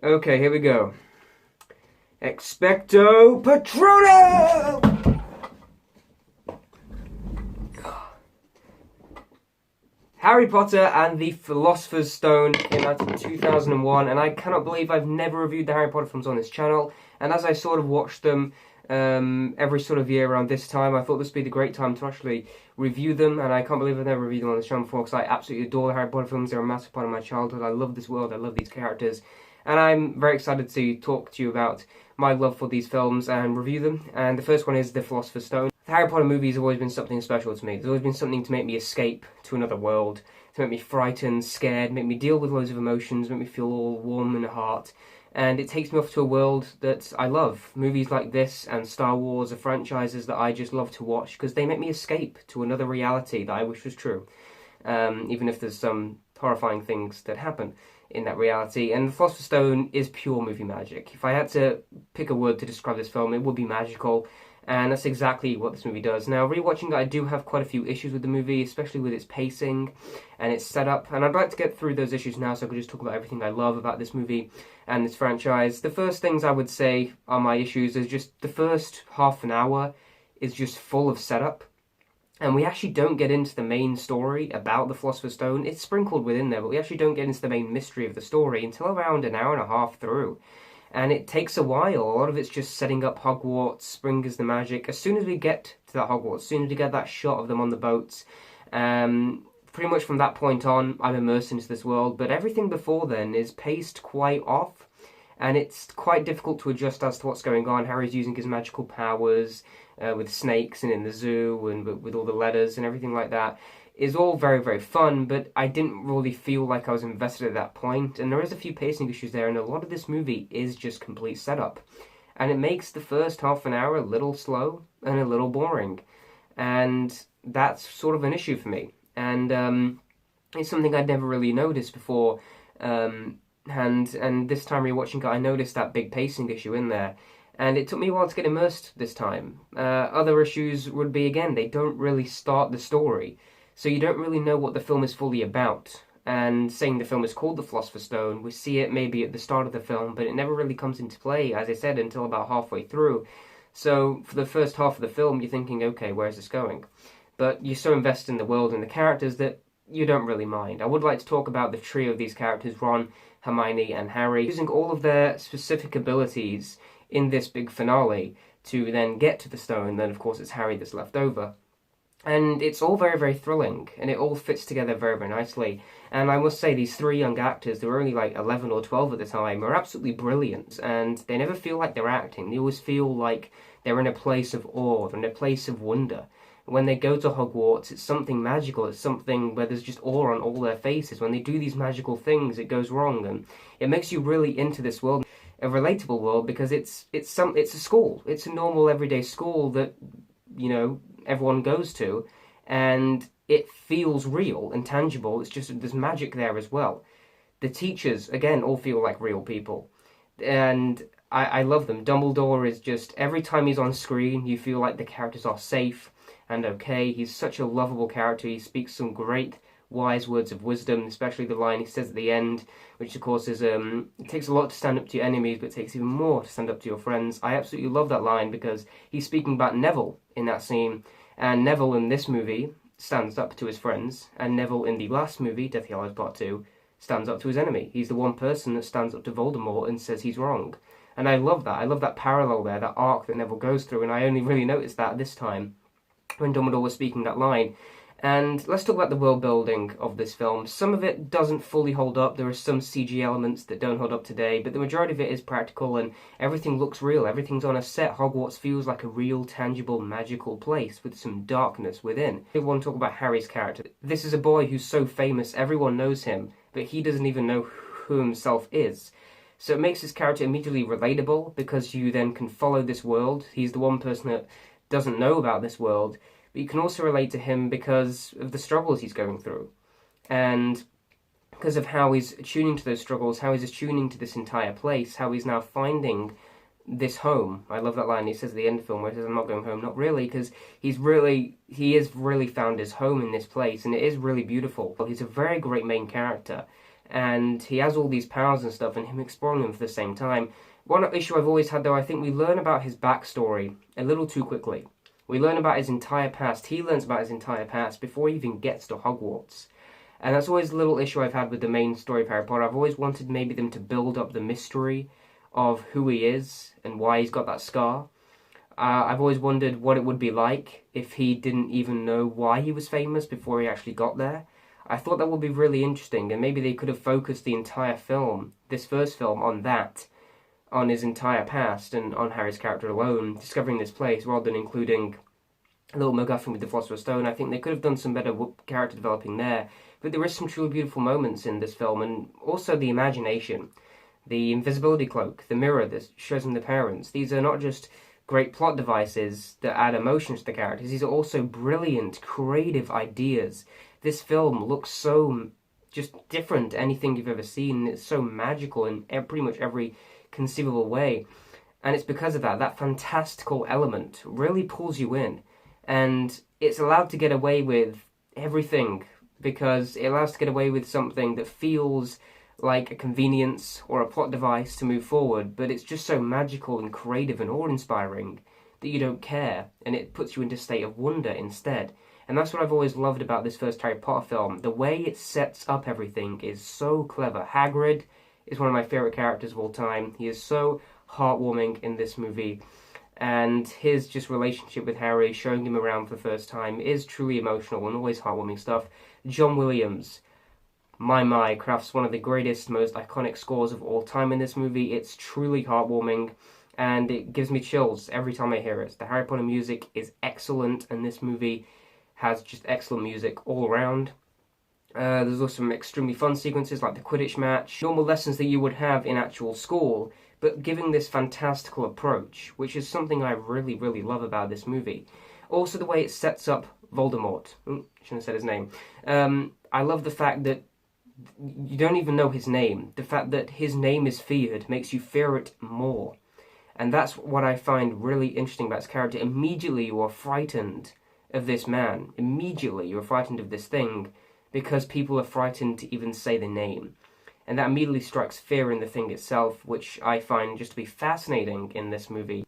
Okay, here we go. Expecto Patronum! Harry Potter and the Philosopher's Stone came out in 2001, and I cannot believe I've never reviewed the Harry Potter films on this channel. And as I sort of watched them every sort of year around this time, I thought this would be the great time to actually review them. And I can't believe I've never reviewed them on this channel before, because I absolutely adore the Harry Potter films. They're a massive part of my childhood. I love this world, I love these characters. And I'm very excited to talk to you about my love for these films and review them. And the first one is The Philosopher's Stone. The Harry Potter movies have always been something special to me. There's always been something to make me escape to another world, to make me frightened, scared, make me deal with loads of emotions, make me feel all warm in the heart. And it takes me off to a world that I love. Movies like this and Star Wars are franchises that I just love to watch because they make me escape to another reality that I wish was true. Even if there's some horrifying things that happen in that reality. And The Philosopher's Stone is pure movie magic. If I had to pick a word to describe this film, it would be magical. And that's exactly what this movie does. Now, rewatching it, I do have quite a few issues with the movie, especially with its pacing and its setup. And I'd like to get through those issues now so I could just talk about everything I love about this movie and this franchise. The first things I would say are my issues is just the first half an hour is just full of setup. And we actually don't get into the main story about the Philosopher's Stone. It's sprinkled within there, but we actually don't get into the main mystery of the story until around an hour and a half through. And it takes a while. A lot of it's just setting up Hogwarts, spring is the magic. As soon as we get to that Hogwarts, as soon as we get that shot of them on the boats, pretty much from that point on, I'm immersed into this world. But everything before then is paced quite off, and it's quite difficult to adjust as to what's going on. Harry's using his magical powers with snakes and in the zoo and with all the letters and everything like that. Is all very, very fun, but I didn't really feel like I was invested at that point. And there is a few pacing issues there, and a lot of this movie is just complete setup. And it makes the first half an hour a little slow and a little boring. And that's sort of an issue for me. And it's something I'd never really noticed before. And this time rewatching it, I noticed that big pacing issue in there. And it took me a while to get immersed this time. Other issues would be, again, they don't really start the story. So you don't really know what the film is fully about. And saying the film is called The Philosopher's Stone, we see it maybe at the start of the film, but it never really comes into play, as I said, until about halfway through. So for the first half of the film, you're thinking, okay, where's this going? But you're so invested in the world and the characters that you don't really mind. I would like to talk about the trio of these characters, Ron, Hermione, and Harry, using all of their specific abilities in this big finale to then get to the stone. Then, of course, it's Harry that's left over. And it's all very, very thrilling, and it all fits together very, very nicely. And I must say, these three young actors, they were only like 11 or 12 at the time, are absolutely brilliant. And they never feel like they're acting. They always feel like they're in a place of awe, they're in a place of wonder. When they go to Hogwarts, it's something magical. It's something where there's just awe on all their faces. When they do these magical things, it goes wrong, and it makes you really into this world, a relatable world, because it's a school. It's a normal, everyday school that, you know, everyone goes to, and it feels real and tangible. It's just there's magic there as well. The teachers, again, all feel like real people, and I love them. Dumbledore is just, every time he's on screen, you feel like the characters are safe and okay. He's such a lovable character. He speaks some great wise words of wisdom, especially the line he says at the end, which of course is, it takes a lot to stand up to your enemies, but it takes even more to stand up to your friends. I absolutely love that line because he's speaking about Neville in that scene, and Neville in this movie stands up to his friends, and Neville in the last movie, Deathly Hallows Part 2, stands up to his enemy. He's the one person that stands up to Voldemort and says he's wrong. And I love that. I love that parallel there, that arc that Neville goes through, and I only really noticed that this time when Dumbledore was speaking that line. And let's talk about the world building of this film. Some of it doesn't fully hold up. There are some CG elements that don't hold up today, but the majority of it is practical and everything looks real. Everything's on a set. Hogwarts feels like a real, tangible, magical place with some darkness within. I want to talk about Harry's character. This is a boy who's so famous, everyone knows him, but he doesn't even know who himself is. So it makes his character immediately relatable because you then can follow this world. He's the one person that doesn't know about this world, but you can also relate to him because of the struggles he's going through. And because of how he's attuning to those struggles, how he's attuning to this entire place, how he's now finding this home. I love that line he says at the end of the film where he says, I'm not going home. Not really, because he has really found his home in this place, and it is really beautiful. He's a very great main character. and he has all these powers and stuff, and him exploring them for the same time. One issue I've always had, though, I think we learn about his backstory a little too quickly. We learn about his entire past. He learns about his entire past before he even gets to Hogwarts. And that's always a little issue I've had with the main story of Harry Potter. I've always wanted maybe them to build up the mystery of who he is and why he's got that scar. I've always wondered what it would be like if he didn't even know why he was famous before he actually got there. I thought that would be really interesting, and maybe they could have focused the entire film, this first film, on that, on his entire past and on Harry's character alone, discovering this place, rather than including a little MacGuffin with the Philosopher's Stone. I think they could have done some better character developing there. But there is some truly beautiful moments in this film, and also the imagination, the invisibility cloak, the mirror that shows him the parents. These are not just great plot devices that add emotion to the characters. These are also brilliant, creative ideas. This film looks so just different to anything you've ever seen. It's so magical in pretty much every conceivable way. And it's because of that, that fantastical element really pulls you in. And it's allowed to get away with everything, because it allows to get away with something that feels like a convenience or a plot device to move forward, but it's just so magical and creative and awe-inspiring that you don't care, and it puts you into a state of wonder instead. And that's what I've always loved about this first Harry Potter film. The way it sets up everything is so clever. Hagrid is one of my favourite characters of all time. He is so heartwarming in this movie. And his just relationship with Harry, showing him around for the first time, is truly emotional and always heartwarming stuff. John Williams, crafts one of the greatest, most iconic scores of all time in this movie. It's truly heartwarming, and it gives me chills every time I hear it. The Harry Potter music is excellent, and this movie has just excellent music all around. There's also some extremely fun sequences like the Quidditch match, normal lessons that you would have in actual school, but giving this fantastical approach, which is something I really, really love about this movie. Also the way it sets up Voldemort. Shouldn't have said his name. I love the fact that you don't even know his name. The fact that his name is feared makes you fear it more. And that's what I find really interesting about his character. Immediately you are frightened of this man. Immediately you are frightened of this thing, because people are frightened to even say the name. And that immediately strikes fear in the thing itself, which I find just to be fascinating in this movie.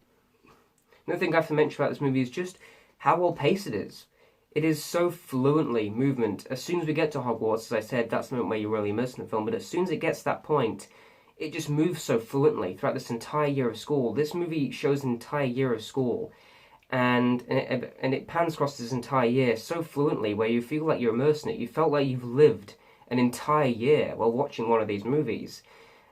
Another thing I have to mention about this movie is just how well paced it is. It is so fluently movement. As soon as we get to Hogwarts, as I said, that's the moment where you're really immersed in the film, but as soon as it gets to that point, it just moves so fluently throughout this entire year of school. This movie shows an entire year of school, and it pans across this entire year so fluently, where you feel like you're immersed in it. You felt like you've lived an entire year while watching one of these movies.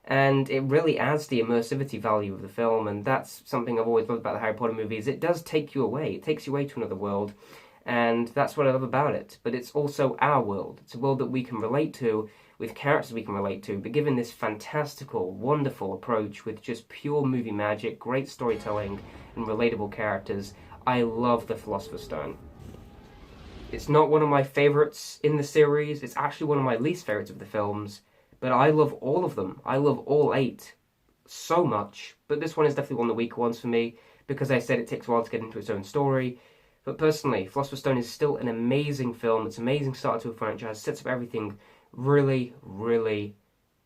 And it really adds the immersivity value of the film, and that's something I've always loved about the Harry Potter movies. It does take you away. It takes you away to another world, and that's what I love about it. But it's also our world. It's a world that we can relate to, with characters we can relate to, but given this fantastical, wonderful approach with just pure movie magic, great storytelling, and relatable characters, I love the Philosopher's Stone. It's not one of my favourites in the series. It's actually one of my least favourites of the films. But I love all of them. I love all 8 so much. But this one is definitely one of the weaker ones for me, because I said it takes a while to get into its own story. But personally, Philosopher's Stone is still an amazing film. It's an amazing start to a franchise. Sets up everything really, really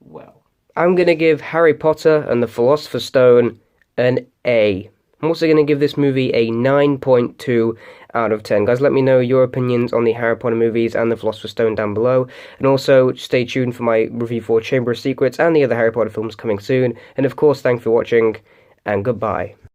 well. I'm going to give Harry Potter and the Philosopher's Stone an A. I'm also going to give this movie a 9.2 out of 10. Guys, let me know your opinions on the Harry Potter movies and the Philosopher's Stone down below. And also, stay tuned for my review for Chamber of Secrets and the other Harry Potter films coming soon. And of course, thanks for watching, and goodbye.